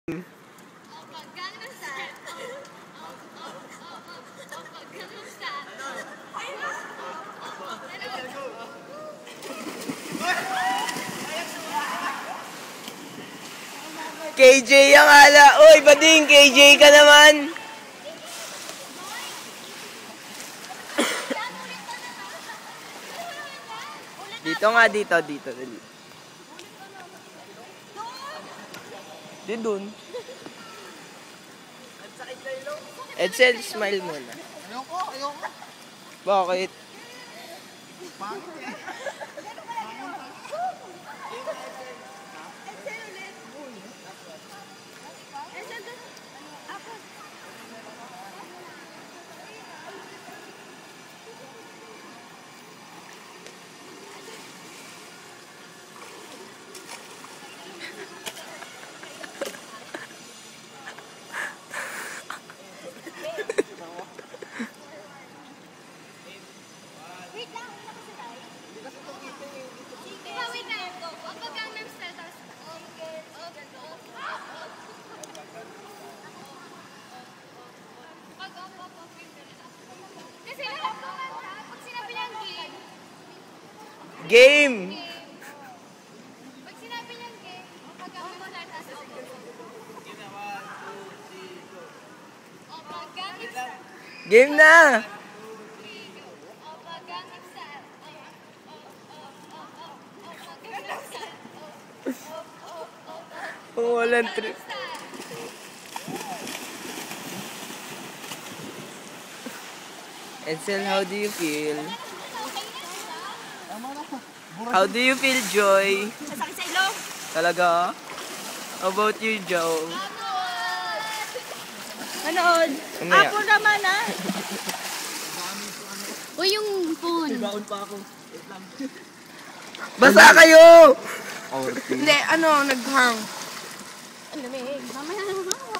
KJ ang ala. Uy, bading, KJ ka naman. Dito nga, dito. Di dun. Edsel, smile muna. Ayoko. Bakit? Bakit eh? Game! Pag sinabi niyang game, pag ako mag-start as a Game na! Oh, walang trip. Edsel, how do you feel? How do you feel, Joy? Masakit sa ilong. Talaga? How about you, Joe? Anood? Ano yan? Ako naman ah. Uy, yung phone. Baon pa ako. Basa kayo! Hindi, ano, nag-hang. Ang lamig. Mamaya na.